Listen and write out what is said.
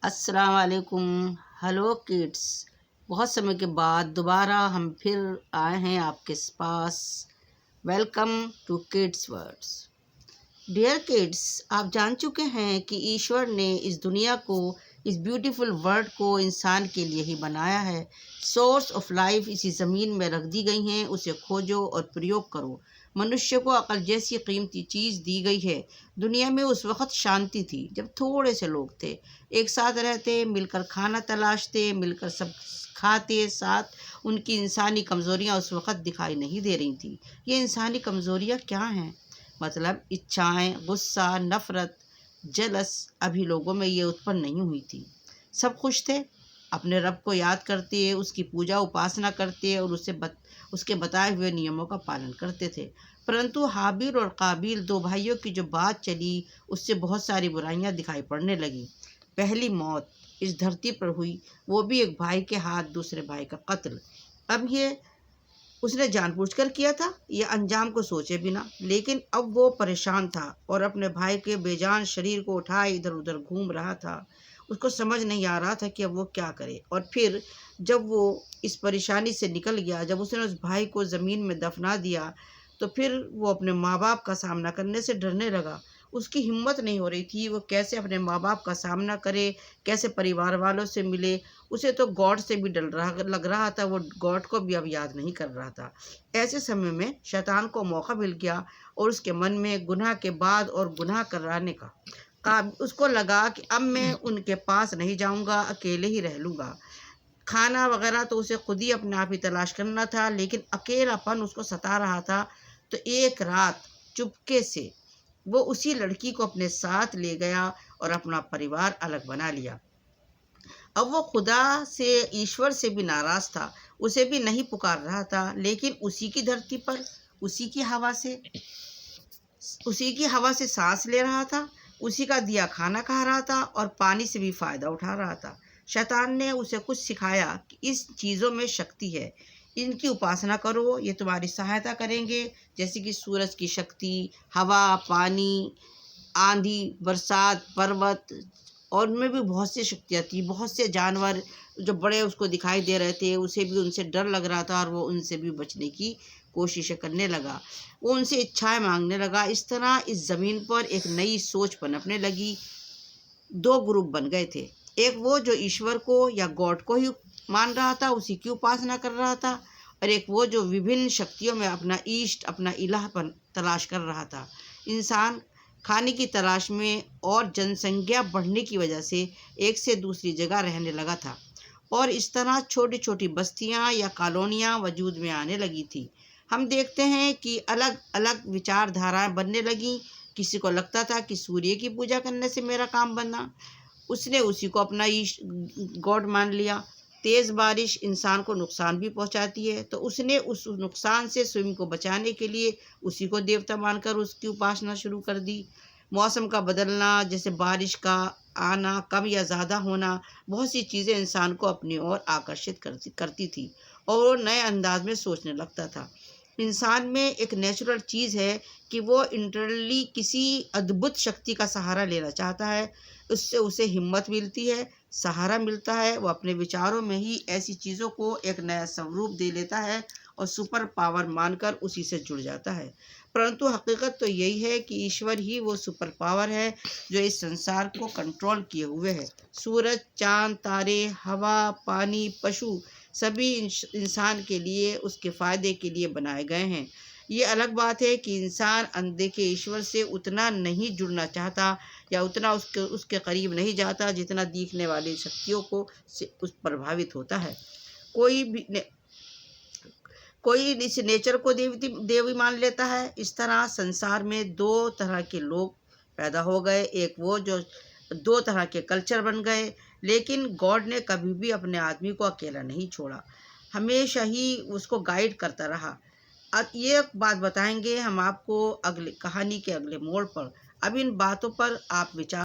अस्सलाम वालेकुम। Hello kids, बहुत समय के बाद दोबारा हम फिर आए हैं आपके पास। Welcome to kids words. Dear kids, आप जान चुके हैं कि ईश्वर ने इस दुनिया को, इस ब्यूटीफुल वर्ल्ड को इंसान के लिए ही बनाया है। सोर्स ऑफ लाइफ इसी ज़मीन में रख दी गई हैं, उसे खोजो और प्रयोग करो। मनुष्य को अकल जैसी कीमती चीज़ दी गई है। दुनिया में उस वक़्त शांति थी जब थोड़े से लोग थे, एक साथ रहते, मिलकर खाना तलाशते, मिलकर सब खाते साथ। उनकी इंसानी कमज़ोरियाँ उस वक़्त दिखाई नहीं दे रही थी। ये इंसानी कमज़ोरियाँ क्या हैं? मतलब इच्छाएं, गुस्सा, नफ़रत, जलस अभी लोगों में ये उत्पन्न नहीं हुई थी। सब खुश थे, अपने रब को याद करते, उसकी पूजा उपासना करते और उसके बताए हुए नियमों का पालन करते थे। परंतु हाबिल और काबिल दो भाइयों की जो बात चली, उससे बहुत सारी बुराइयां दिखाई पड़ने लगी। पहली मौत इस धरती पर हुई, वो भी एक भाई के हाथ दूसरे भाई का कत्ल। अब ये उसने जानबूझकर किया था या अंजाम को सोचे बिना, लेकिन अब वो परेशान था और अपने भाई के बेजान शरीर को उठाए इधर उधर घूम रहा था। उसको समझ नहीं आ रहा था कि अब वो क्या करे। और फिर जब वो इस परेशानी से निकल गया, जब उसने उस भाई को ज़मीन में दफना दिया, तो फिर वो अपने माँ बाप का सामना करने से डरने लगा। उसकी हिम्मत नहीं हो रही थी, वो कैसे अपने माँ बाप का सामना करे, कैसे परिवार वालों से मिले। उसे तो गॉड से भी डर रहा लग रहा था, वो गॉड को भी अब याद नहीं कर रहा था। ऐसे समय में शैतान को मौका मिल गया और उसके मन में गुनाह के बाद और गुनाह कराने का उसको लगा कि अब मैं उनके पास नहीं जाऊंगा, अकेले ही रह लूँगा। खाना वगैरह तो उसे खुद ही अपने आप ही तलाश करना था, लेकिन अकेलापन उसको सता रहा था। तो एक रात चुपके से वो उसी लड़की को अपने साथ ले गया और अपना परिवार अलग बना लिया। अब वो खुदा से, ईश्वर से भी नाराज था, उसे भी नहीं पुकार रहा था, लेकिन उसी की धरती पर उसी की हवा से उसी की हवा से सांस ले रहा था, उसी का दिया खाना खा रहा था और पानी से भी फायदा उठा रहा था। शैतान ने उसे कुछ सिखाया कि इस चीज़ों में शक्ति है, इनकी उपासना करो, ये तुम्हारी सहायता करेंगे, जैसे कि सूरज की शक्ति, हवा, पानी, आंधी, बरसात, पर्वत, और उनमें भी बहुत सी शक्तियाँ थी। बहुत से जानवर जो बड़े उसको दिखाई दे रहे थे, उसे भी उनसे डर लग रहा था और वो उनसे भी बचने की कोशिशें करने लगा। वो उनसे इच्छाएं मांगने लगा। इस तरह इस ज़मीन पर एक नई सोच पनपने लगी। दो ग्रुप बन गए थे, एक वो जो ईश्वर को या गॉड को ही मान रहा था, उसी की उपासना कर रहा था, और एक वो जो विभिन्न शक्तियों में अपना ईष्ट, अपना इलाहपन तलाश कर रहा था। इंसान खाने की तलाश में और जनसंख्या बढ़ने की वजह से एक से दूसरी जगह रहने लगा था, और इस तरह छोटी छोटी बस्तियां या कॉलोनियां वजूद में आने लगी थी। हम देखते हैं कि अलग अलग विचारधाराएं बनने लगी। किसी को लगता था कि सूर्य की पूजा करने से मेरा काम बना, उसने उसी को अपना गॉड मान लिया। तेज़ बारिश इंसान को नुकसान भी पहुंचाती है, तो उसने उस नुकसान से स्वयं को बचाने के लिए उसी को देवता मानकर उसकी उपासना शुरू कर दी। मौसम का बदलना, जैसे बारिश का आना, कम या ज़्यादा होना, बहुत सी चीज़ें इंसान को अपनी ओर आकर्षित करती थी और वो नए अंदाज में सोचने लगता था। इंसान में एक नेचुरल चीज़ है कि वो इंटरनली किसी अद्भुत शक्ति का सहारा लेना चाहता है। उससे उसे हिम्मत मिलती है, सहारा मिलता है। वो अपने विचारों में ही ऐसी चीज़ों को एक नया स्वरूप दे लेता है और सुपर पावर मानकर उसी से जुड़ जाता है। परंतु हकीकत तो यही है कि ईश्वर ही वो सुपर पावर है जो इस संसार को कंट्रोल किए हुए है। सूरज, चाँद, तारे, हवा, पानी, पशु सभी इंसान के लिए, उसके फ़ायदे के लिए बनाए गए हैं। ये अलग बात है कि इंसान अनदेखे ईश्वर से उतना नहीं जुड़ना चाहता या उतना उसके करीब नहीं जाता जितना दिखने वाली शक्तियों को से उस प्रभावित होता है। कोई भी कोई इस नेचर को देवी मान लेता है। इस तरह संसार में दो तरह के लोग पैदा हो गए। एक वो जो दो तरह के कल्चर बन गए, लेकिन गॉड ने कभी भी अपने आदमी को अकेला नहीं छोड़ा, हमेशा ही उसको गाइड करता रहा। अब ये बात बताएंगे हम आपको अगले कहानी के अगले मोड़ पर। अब इन बातों पर आप विचार